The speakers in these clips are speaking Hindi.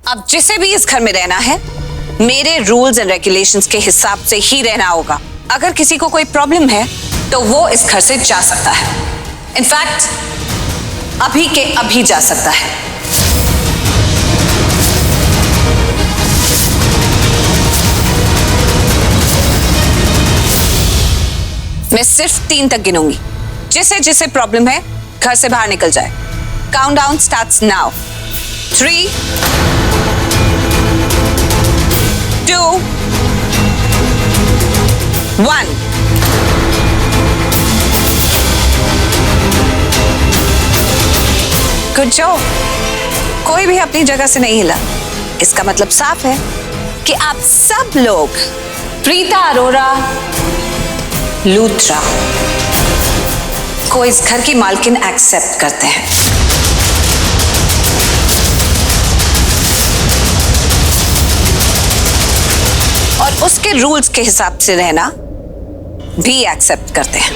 अब जिसे भी इस घर में रहना है, मेरे रूल्स एंड रेगुलेशंस के हिसाब से ही रहना होगा। अगर किसी को कोई प्रॉब्लम है तो वो इस घर से जा सकता है। इनफैक्ट अभी के अभी जा सकता है। मैं सिर्फ 3 तक गिनूंगी। जिसे जिसे प्रॉब्लम है घर से बाहर निकल जाए। Countdown starts now. 3, 2, 1। Good job. कोई भी अपनी जगह से नहीं हिला। इसका मतलब साफ है कि आप सब लोग प्रीता अरोरा लूथरा को इस घर की मालकिन एक्सेप्ट करते हैं। और उसके रूल्स के हिसाब से रहना भी एक्सेप्ट करते हैं।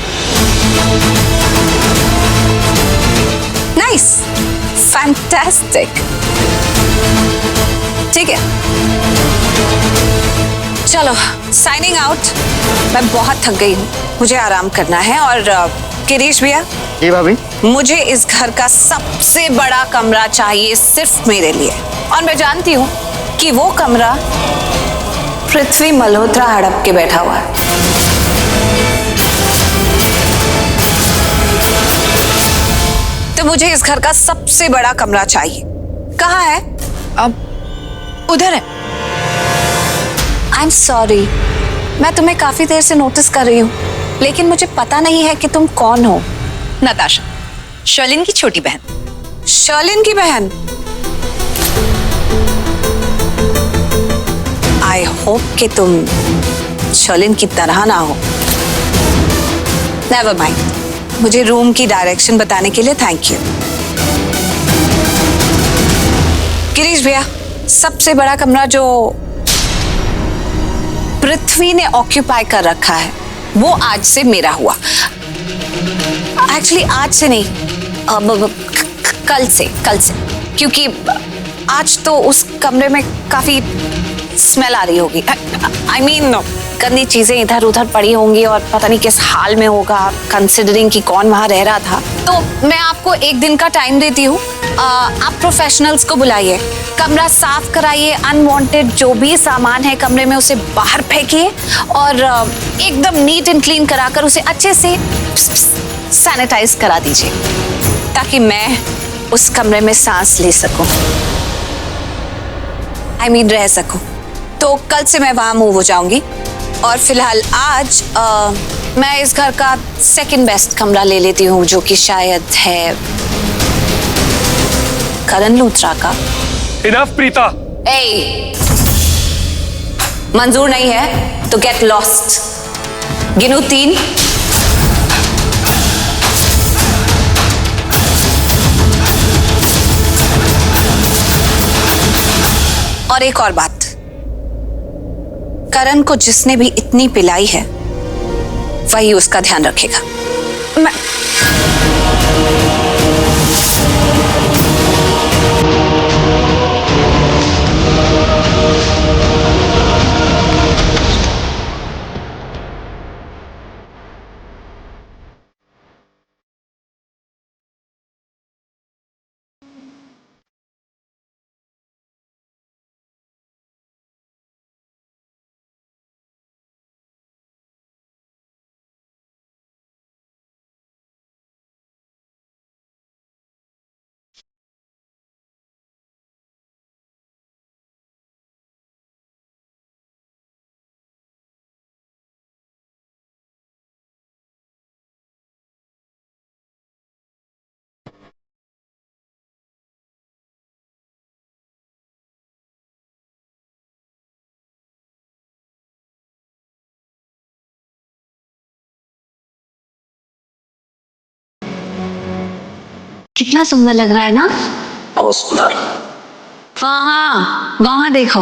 Nice, fantastic. ठीक है, चलो साइनिंग आउट। मैं बहुत थक गई हूँ, मुझे आराम करना है। और गिरीश भैया। जी भाभी। मुझे इस घर का सबसे बड़ा कमरा चाहिए सिर्फ मेरे लिए। और मैं जानती हूँ कि वो कमरा पृथ्वी मल्होत्रा हड़प के बैठा हुआ है। तो मुझे इस घर का सबसे बड़ा कमरा चाहिए। कहाँ है? अब उधर है। आई एम सॉरी, मैं तुम्हें काफी देर से नोटिस कर रही हूँ, लेकिन मुझे पता नहीं है कि तुम कौन हो। नताशा, शर्लिन की छोटी बहन। शर्लिन की बहन? आई होप कि तुम शर्लिन की तरह ना हो। नेवर माइंड, मुझे रूम की डायरेक्शन बताने के लिए थैंक यू। गिरीश भैया, सबसे बड़ा कमरा जो पृथ्वी ने ऑक्यूपाई कर रखा है वो आज से मेरा हुआ। एक्चुअली आज से नहीं, कल से क्योंकि आज तो उस कमरे में काफी स्मेल आ रही होगी। आई मीन गंदी चीजें इधर उधर पड़ी होंगी और पता नहीं किस हाल में होगा, कंसिडरिंग कि कौन वहां रह रहा था। तो मैं आपको 1 दिन का टाइम देती हूँ। आप प्रोफेशनल्स को बुलाइए, कमरा साफ कराइए, अनवांटेड जो भी सामान है कमरे में उसे बाहर फेंकिए और एकदम नीट एंड क्लीन कराकर उसे अच्छे से सैनिटाइज करा दीजिए ताकि मैं उस कमरे में सांस ले सकूं। आई मीन रह सकूं। तो कल से मैं वहां मूव हो जाऊंगी और फिलहाल आज मैं इस घर का सेकंड बेस्ट कमरा ले लेती हूँ जो कि शायद है करण लूथरा का। इनफ प्रीता। ए, मंजूर नहीं है तो गेट लॉस्ट। गिनू 3। और एक और बात, करण को जिसने भी इतनी पिलाई है वही उसका ध्यान रखेगा। मैं कितना सुंदर लग रहा है ना? बहुत सुंदर। वहां वहां देखो।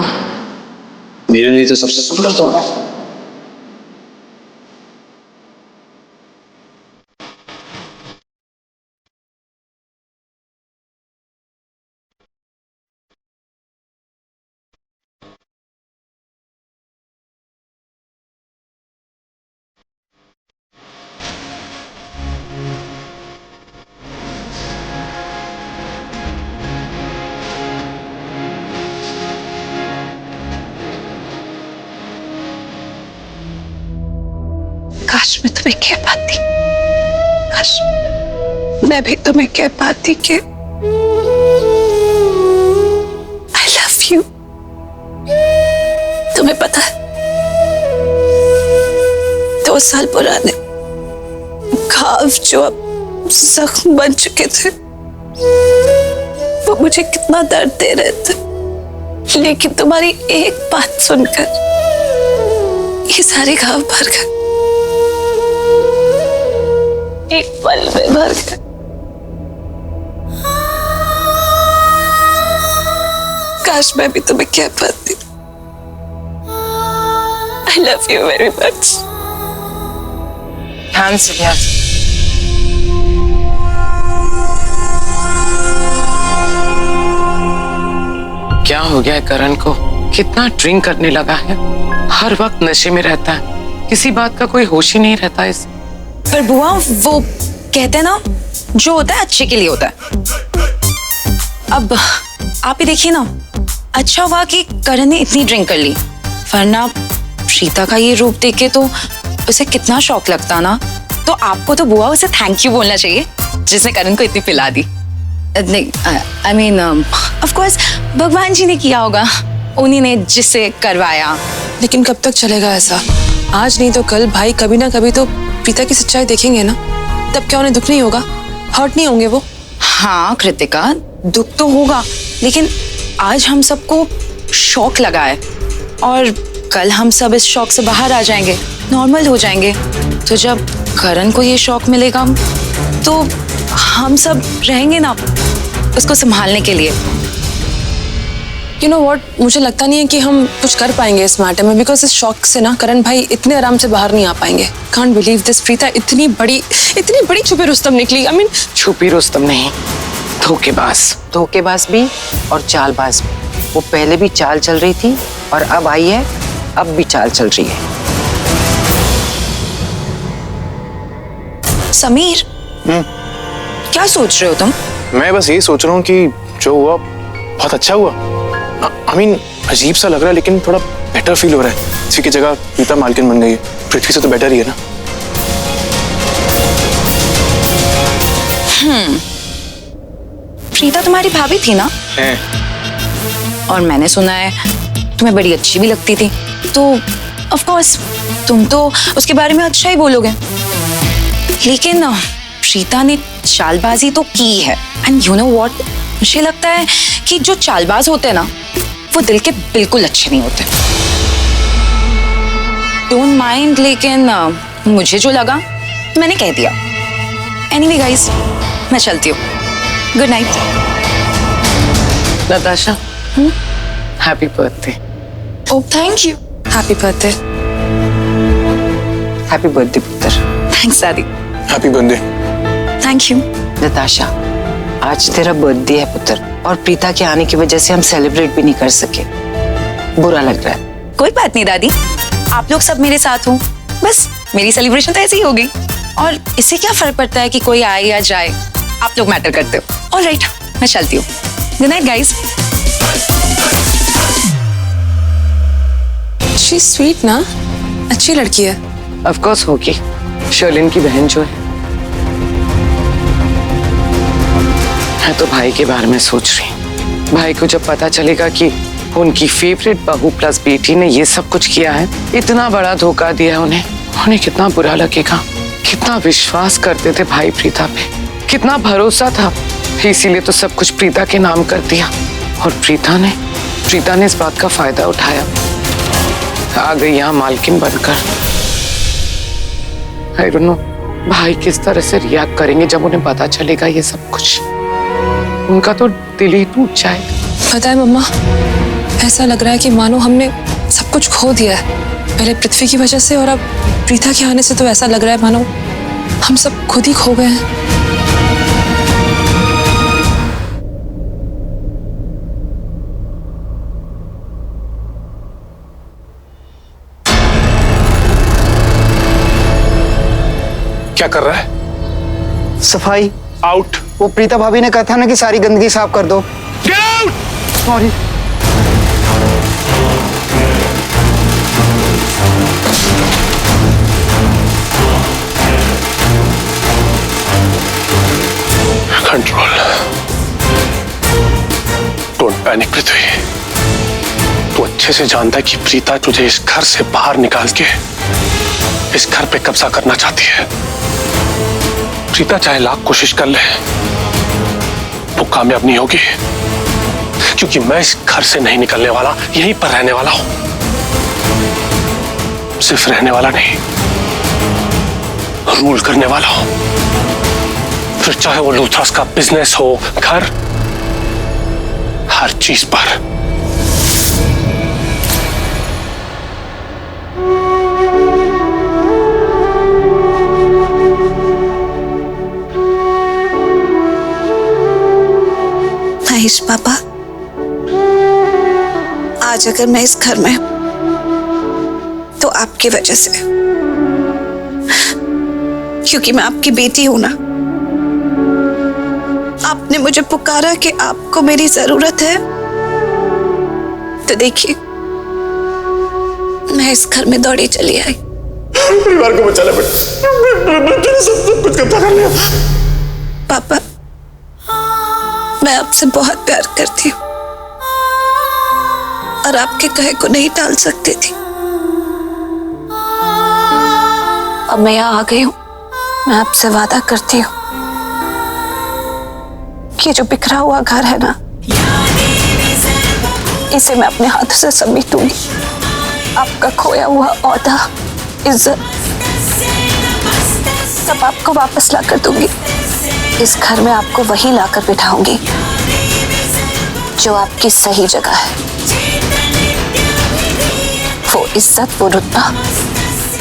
मेरे लिए तो सबसे सुंदर तो है। तुम्हें कह पाती, काश मैं भी तुम्हें कह पाती कि आई लव यू। तुम्हें पता है 2 साल पुराने घाव जो अब जख्म बन चुके थे वो मुझे कितना दर्द दे रहे थे, लेकिन तुम्हारी एक बात सुनकर ये सारे घाव भर गए, एक पल में भर गए। काश मैं भी तुम्हें कह पाती I love you very much. ध्यान से ध्यान से। क्या हो गया है करण को? कितना ड्रिंक करने लगा है, हर वक्त नशे में रहता है, किसी बात का कोई होश ही नहीं रहता इस। पर बुआ वो कहते हैं ना, जो होता है अच्छे के लिए होता है। अब आप ही देखिए ना, अच्छा हुआ कि करण ने इतनी ड्रिंक कर ली, वरना प्रीता का ये रूप देख के तो उसे कितना शौक लगता ना। तो आपको तो बुआ उसे थैंक यू बोलना चाहिए जिसने करण को इतनी पिला दी। नहीं, आई मीन ऑफ कोर्स भगवान जी ने किया होगा, उन्हीं ने जिससे करवाया। लेकिन कब तक चलेगा ऐसा? आज नहीं तो कल भाई कभी ना कभी तो प्रीता की सच्चाई देखेंगे ना, तब क्या उन्हें दुख नहीं होगा? हर्ट नहीं होंगे वो? हाँ कृतिका, दुख तो होगा, लेकिन आज हम सबको शौक लगा है और कल हम सब इस शौक से बाहर आ जाएंगे, नॉर्मल हो जाएंगे। तो जब करण को ये शौक मिलेगा तो हम सब रहेंगे ना उसको संभालने के लिए। You know what? मुझे लगता नहीं है कि हम कुछ कर पाएंगे इस मैटर में, बिकॉज इस शौक से ना करण भाई इतने आराम से बाहर नहीं आ पाएंगे। Can't believe this, प्रीता इतनी बड़ी छुपी रुस्तम निकली। I mean, छुपी रुस्तम नहीं, धोखेबाज भी और चालबाज भी। वो पहले भी चाल चल रही थी और अब आई है, अब भी चाल चल रही है। समीर, क्या सोच रहे हो तुम? मैं बस यही सोच रहा हूँ कि जो हुआ बहुत अच्छा हुआ। I mean, अजीब सा लग रहा है लेकिन थोड़ा बेटर फील हो रहा है। इसी की जगह प्रीता मालकिन बन गई है, पृथ्वी से तो बेटर ही है ना। प्रीता तुम्हारी भाभी थी ना? है। और मैंने सुना है तुम्हें बड़ी अच्छी भी लगती थी, तो ऑफ कोर्स तुम तो उसके बारे में अच्छा ही बोलोगे। लेकिन प्रीता ने चालबाजी तो की है, एंड यू नो व्हाट, मुझे लगता है कि जो चालबाज होते हैं ना वो दिल के बिल्कुल अच्छे नहीं होते। डोंट माइंड, लेकिन मुझे जो लगा मैंने कह दिया। एनीवे गाइस, मैं चलती हूँ, good night. Natasha, happy birthday. oh, thank you. Happy birthday. Happy birthday पुत्र। थैंक्स दादी। Happy birthday. Thank you. Natasha, आज तेरा बर्थडे है पुत्र, और प्रीता के आने की वजह से हम सेलिब्रेट भी नहीं कर सके। बुरा लग रहा है। कोई बात नहीं दादी, आप लोग सब मेरे साथ हो, बस मेरी सेलिब्रेशन तो ऐसी ही होगी। और इससे क्या फर्क पड़ता है कि कोई आए या जाए, आप लोग मैटर करते हो। ऑलराइट, मैं चलती हूँ। Good night guys. She's sweet ना, अच्छी लड़की है। ऑफ कोर्स होगी, शर्लिन की बहन जो है। मैं तो भाई के बारे में सोच रही। भाई को जब पता चलेगा कि उनकी फेवरेट बहू प्लस बेटी ने ये सब कुछ किया है, इतना बड़ा धोखा दिया है उन्हें कितना बुरा लगेगा। कितना विश्वास करते थे भाई प्रीता पे, कितना भरोसा था, इसीलिए तो सब कुछ प्रीता के नाम कर दिया। और प्रीता ने इस बात का फायदा उठाया, आ गई यहाँ मालकिन बनकर। आई डोंट नो भाई किस तरह से रिएक्ट करेंगे जब उन्हें पता चलेगा ये सब कुछ। उनका तो दिल ही टूट जाएगा। पता है मम्मा, ऐसा लग रहा है कि मानो हमने सब कुछ खो दिया है, पहले पृथ्वी की वजह से और अब प्रीता के आने से। तो ऐसा लग रहा है मानो हम सब खुद ही खो गए हैं। क्या कर रहा है? सफाई। आउट। वो प्रीता भाभी ने कहा था ना कि सारी गंदगी साफ कर दो। Get out. Sorry. Control. Don't panic Prithvi. तू अच्छे से जानता है कि प्रीता तुझे इस घर से बाहर निकाल के इस घर पे कब्जा करना चाहती है। प्रीता चाहे लाख कोशिश कर ले, वो कामयाब नहीं होगी, क्योंकि मैं इस घर से नहीं निकलने वाला, यहीं पर रहने वाला हूं। सिर्फ रहने वाला नहीं, रूल करने वाला हूं। फिर चाहे वो लूथरस का बिजनेस हो, घर, हर चीज पर। महेश पापा, आज अगर मैं इस घर में हूं तो आपकी वजह से, क्योंकि मैं आपकी बेटी हूं ना। आपने मुझे पुकारा कि आपको मेरी जरूरत है, तो देखिए मैं इस घर में दौड़ी चली आई। परिवार को बचा ले बेटा, सब कुछ कब्जा कर लिया। पापा, मैं आपसे बहुत प्यार करती हूँ और आपके कहे को नहीं टाल सकती थी। अब मैं यहाँ आ गई हूँ। मैं आपसे वादा करती हूँ कि जो बिखरा हुआ घर है ना, इसे मैं अपने हाथों से समेटूंगी। आपका खोया हुआ औहदा, इज्जत सब आपको वापस ला कर दूंगी। इस घर में आपको वहीं लाकर बिठाऊंगी जो आपकी सही जगह है। वो इज्जत, वो रुतबा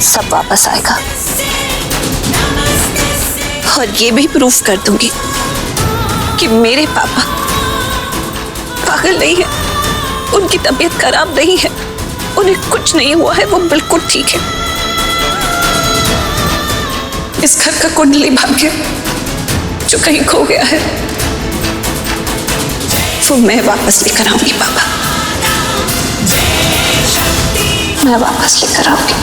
सब वापस आएगा। और ये भी प्रूफ कर दूंगी कि मेरे पापा पागल नहीं है, उनकी तबीयत खराब नहीं है, उन्हें कुछ नहीं हुआ है, वो बिल्कुल ठीक है। इस घर का कुंडली भाग्य जो कहीं खो गया है, वो मैं वापस लेकर आऊंगी पापा। मैं वापस लेकर आऊंगी।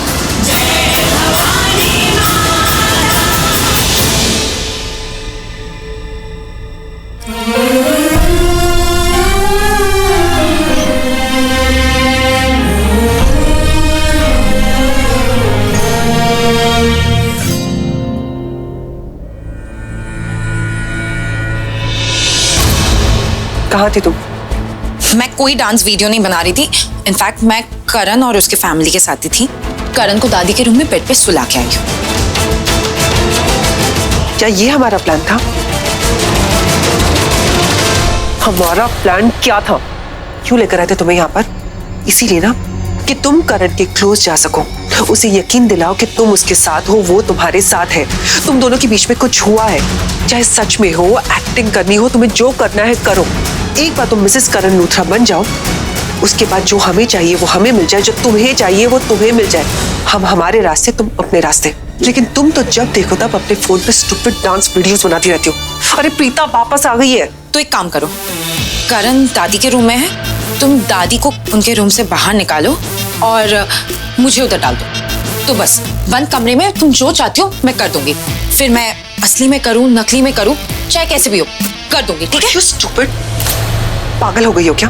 कहाँ थी तुम? मैं कोई डांस वीडियो नहीं बना रही थी। इनफैक्ट मैं करण और उसके फैमिली के साथ ही थी। करण को दादी के रूम में बेड पे सुला के आई हूँ। क्या ये हमारा प्लान था? हमारा प्लान क्या था? क्यों लेकर आए थे तुम्हें यहाँ पर? इसीलिए ना कि तुम करण के क्लोज जा सको, उसे यकीन दिलाओ कि तुम उसके साथ हो, वो तुम्हारे साथ है। तुम दोनों के बीच में कुछ हुआ है, चाहे सच में हो, एक्टिंग करनी हो, तुम्हें जो करना है करो। एक बार तुम मिसेस करण लूथरा बन जाओ, उसके बाद जो हमें चाहिए वो हमें मिल जाए, जो तुम्हें चाहिए वो तुम्हें मिल जाए। हम हमारे रास्ते, तुम अपने रास्ते। लेकिन तुम तो जब देखो तब अपने फोन पे स्टूपिड डांस वीडियोस बनाती रहती हो। अरे प्रीता वापस आ गई है। तो एक काम करो, करण दादी के रूम में है, तुम दादी को उनके रूम से बाहर निकालो और मुझे उधर डाल दो। तो बस बंद कमरे में तुम जो चाहती हो मैं कर दूंगी। फिर मैं असली में करूं, नकली में करूं, चाहे कैसे भी हो कर दूंगी, ठीक है? स्टूपिड, पागल हो गई हो क्या?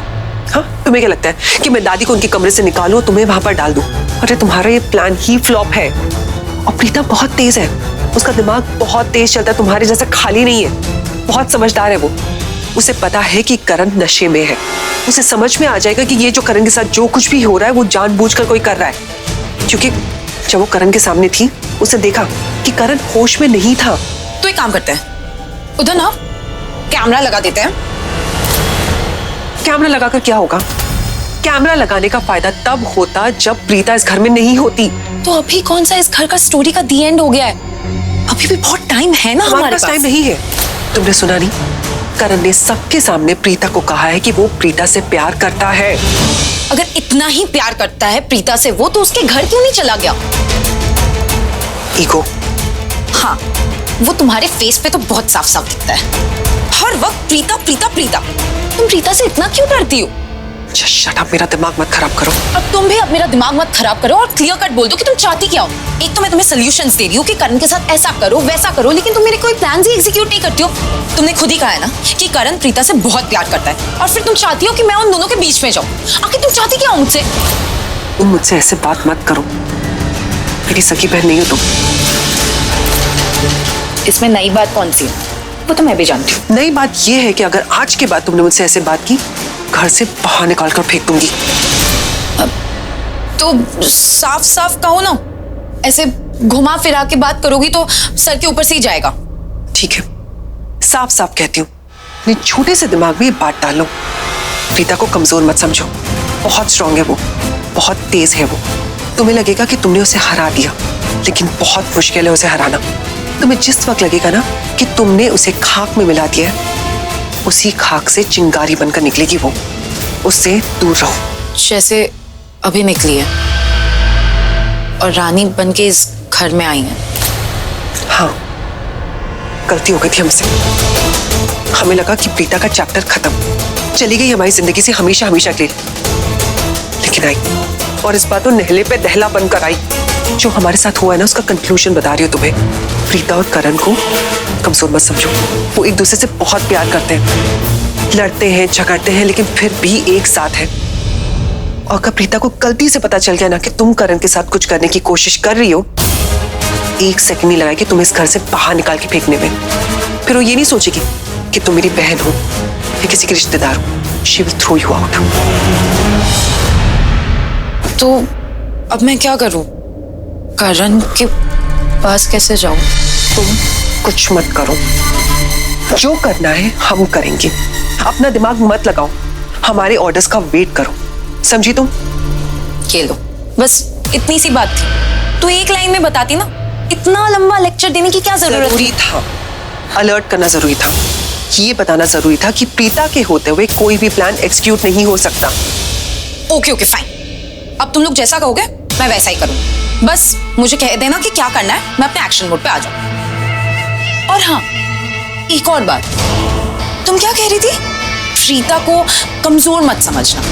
हाँ, तुम्हें क्या लगता है कि मैं दादी को उनके कमरे से निकालूं, तुम्हें वहां पर डाल दूं? अरे तुम्हारा ये प्लान ही फ्लॉप है। और प्रीता बहुत तेज है, उसका दिमाग बहुत तेज चलता है, तुम्हारे जैसा खाली नहीं है। बहुत समझदार है वो। उसे पता है कि करण नशे में है। उसे समझ में आ जाएगा कि ये जो करण के साथ जो कुछ भी हो रहा है वो जानबूझकर कोई कर रहा है। क्योंकि जब वो करण के सामने थी, उसे देखा कि करण होश में नहीं था। तो एक काम करते हैं, उधर ना कैमरा लगा देते हैं। कैमरा लगाकर क्या होगा? कैमरा लगाने का फायदा तब होता जब प्रीता इस घर में नहीं होती। तो अभी कौन सा इस घर का स्टोरी का दी एंड हो गया है? अभी भी बहुत टाइम है ना हमारे पास। टाइम नहीं है। तुमने सुना नहीं? करण ने सबके सामने प्रीता को कहा है कि वो प्रीता से प्यार करता है। अगर इतना ही प्यार करता है प्रीता से वो, तो उसके घर क्यों नहीं चला गया? ईगो। हाँ, वो तुम्हारे फेस पे तो बहुत साफ साफ दिखता है। हर वक्त प्रीता प्रीता प्रीता। तुम प्रीता से इतना क्यों डरती हो? शट अप, मेरा दिमाग मत खराब करो। अब तुम भी अब मेरा दिमाग मत खराब करो और क्लियर कट बोल दो कि तुम चाहती क्या हो। एक तो मैं तुम्हें सॉल्यूशंस दे रही हूँ कि करण के साथ ऐसा करो वैसा करो, लेकिन तुम मेरे कोई प्लान ही एग्जीक्यूट नहीं करती हो। तुमने खुद ही कहा है ना कि करण प्रीता से बहुत प्यार करता है और फिर तुम चाहती हो कि मैं उन दोनों के बीच में जाऊँ। आखिर तुम चाहती क्या हो मुझसे? तुम मुझसे ऐसे बात मत करो, मेरी सगी बहन नहीं हो तुम। इसमें नई बात कौन सी है? वो तो मैं भी जानती हूँ। नई बात यह है कि अगर आज के बाद तुमने मुझसे ऐसे बात की, घर से बाहर निकाल कर फेंक दूंगी। तो साफ साफ कहो ना, ऐसे घुमा फिरा के बात करोगी तो सर के ऊपर से ही जाएगा। ठीक है, साफ साफ कहती हूँ, अपने छोटे से दिमाग में ये बात डालो। प्रीता को कमजोर मत समझो, बहुत स्ट्रांग है वो, बहुत तेज है वो। तुम्हें लगेगा कि तुमने उसे हरा दिया, लेकिन बहुत मुश्किल है उसे हराना। तुम्हें जिस वक्त लगेगा ना कि तुमने उसे खाक में मिला दिया है, उसी खाक से चिंगारी बनकर निकलेगी वो। उससे दूर रहो। जैसे अभी निकली है और रानी बन के इस घर में आई है। हाँ, गलती हो गई थी हमसे। हमें लगा कि प्रीता का चैप्टर खत्म, चली गई हमारी जिंदगी से हमेशा हमेशा के लिए, लेकिन आई और इस बार तो नहले पे दहला बनकर आई। जो हमारे साथ हुआ है ना, उसका कंक्लूजन बता रही हो तुम्हें। प्रीता और करण को कमजोर मत समझो, वो एक दूसरे से बहुत प्यार करते हैं, लड़ते हैं, झगड़ते हैं, लेकिन फिर भी एक साथ है। और अगर प्रीता को गलती से पता चल गया ना कि तुम करण के साथ कुछ करने की कोशिश कर रही हो, एक सेकंड नहीं लगाएगी तुम इस घर से बाहर निकाल के फेंकने में। फिर वो ये नहीं सोचेगी कि तुम मेरी बहन हो या किसी के रिश्तेदार हो। She will throw you out. तो अब मैं क्या करूं? करण के पास कैसे जाऊं? तुम कुछ मत करो, जो करना है हम करेंगे। अपना दिमाग मत लगाओ, हमारे ऑर्डर्स का वेट करो, समझी तुम? ये लो, बस इतनी सी बात थी। तू एक लाइन में बताती ना, इतना लंबा लेक्चर देने की क्या जरूरत जरूरी था, अलर्ट करना जरूरी था, ये बताना जरूरी था कि प्रीता के होते हुए कोई भी प्लान एग्जीक्यूट नहीं हो सकता। ओके ओके फाइन, अब तुम लोग जैसा कहोगे मैं वैसा ही करूँ। बस मुझे कह देना कि क्या करना है, मैं अपने एक्शन मोड पे आ जाऊँ। और हाँ, एक और बात, तुम क्या कह रही थी? प्रीता को कमजोर मत समझना।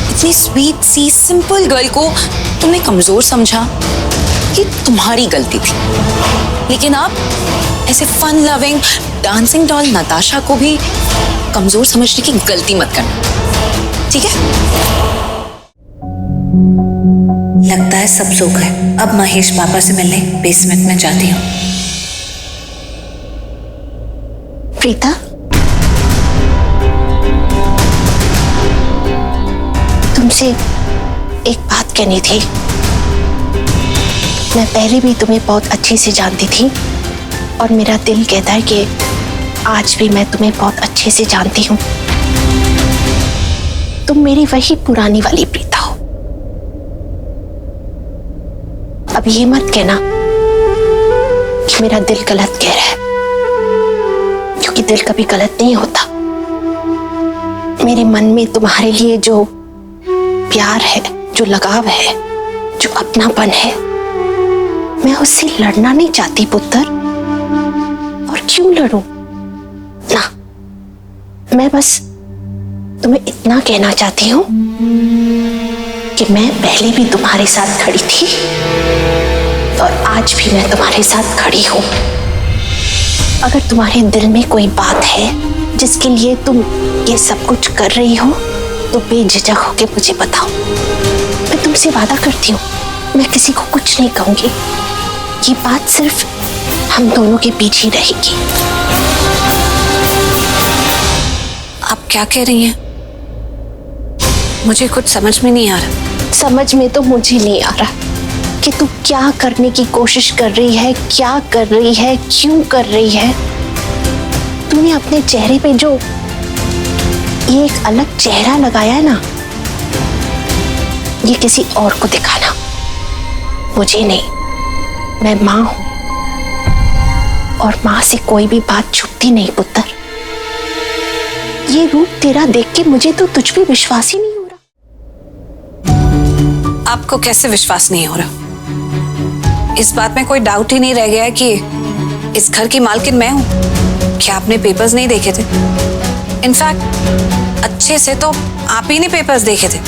इतनी स्वीट सी सिंपल गर्ल को तुमने कमजोर समझा, ये तुम्हारी गलती थी। लेकिन आप ऐसे fun loving dancing doll Natasha को भी कमजोर समझने की गलती मत करना, ठीक है? लगता है सब सो गए। अब महेश पापा से मिलने बेसमेंट में जाती हूँ। प्रीता, तुमसे एक बात कहनी थी। मैं पहले भी तुम्हें बहुत अच्छी से जानती थी और मेरा दिल कहता है कि आज भी मैं तुम्हें बहुत अच्छे से जानती हूँ। तुम मेरी वही पुरानी वाली प्रीता हो। अब ये मत कहना कि मेरा दिल गलत कह रहा है, क्योंकि दिल कभी गलत नहीं होता। मेरे मन में तुम्हारे लिए जो प्यार है, जो लगाव है, जो अपनापन है, मैं उससे लड़ना नहीं चाहती पुत्र। और क्यों लड़ूं? ना, मैं बस तुम्हें इतना कहना चाहती हूँ कि मैं पहले भी तुम्हारे साथ खड़ी थी और आज भी मैं तुम्हारे साथ खड़ी हूँ। अगर तुम्हारे दिल में कोई बात है जिसके लिए तुम ये सब कुछ कर रही हो, तो बेझिझक होके मुझे बताओ। मैं तुमसे वादा करती हूँ, मैं किसी को कुछ नहीं कहूंगी। ये बात सिर्फ हम दोनों के बीच ही रहेगी। आप क्या कह रही हैं? मुझे कुछ समझ में नहीं आ रहा। समझ में तो मुझे नहीं आ रहा कि तू क्या करने की कोशिश कर रही है, क्या कर रही है, क्यों कर रही है। तूने अपने चेहरे पे जो ये एक अलग चेहरा लगाया है ना, ये किसी और को दिखाना, मुझे नहीं। मैं माँ हूं और माँ से कोई भी बात छुपती नहीं पुत्र। ये रूप तेरा देख के मुझे तो तुझ पे विश्वास ही नहीं हो रहा। आपको कैसे विश्वास नहीं हो रहा? इस बात में कोई डाउट ही नहीं रह गया है कि इस घर की मालकिन मैं हूं। क्या आपने पेपर्स नहीं देखे थे? इनफैक्ट अच्छे से तो आप ही ने पेपर्स देखे थे?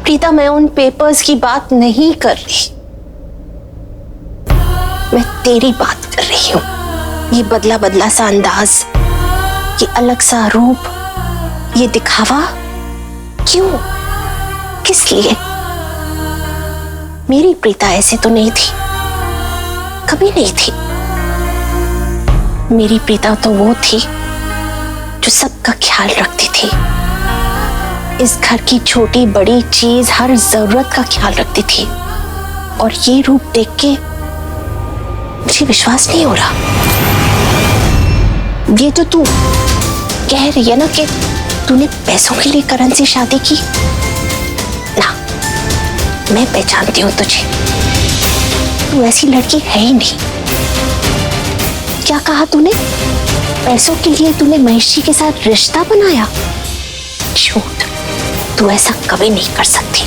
प्रीता, मैं उन पेपर्स की बात नहीं कर रही, मैं तेरी बात कर रही हूँ। ये बदला बदला सा अंदाज, ये अलग सा रूप, ये दिखावा, क्यों, किस लिए? मेरी प्रीता ऐसे तो नहीं थी, कभी नहीं थी। मेरी प्रीता तो वो थी जो सबका ख्याल रखती थी, इस घर की छोटी बड़ी चीज, हर जरूरत का ख्याल रखती थी। और ये रूप देख के मुझे विश्वास नहीं हो रहा। ये तो तू कह रही है ना कि तूने पैसों के लिए करण से शादी की ना, मैं पहचानती हूं तुझे, तू ऐसी लड़की है ही नहीं। क्या कहा तूने? पैसों के लिए तूने महेश जी के साथ रिश्ता बनाया? झूठ, तू ऐसा कभी नहीं कर सकती।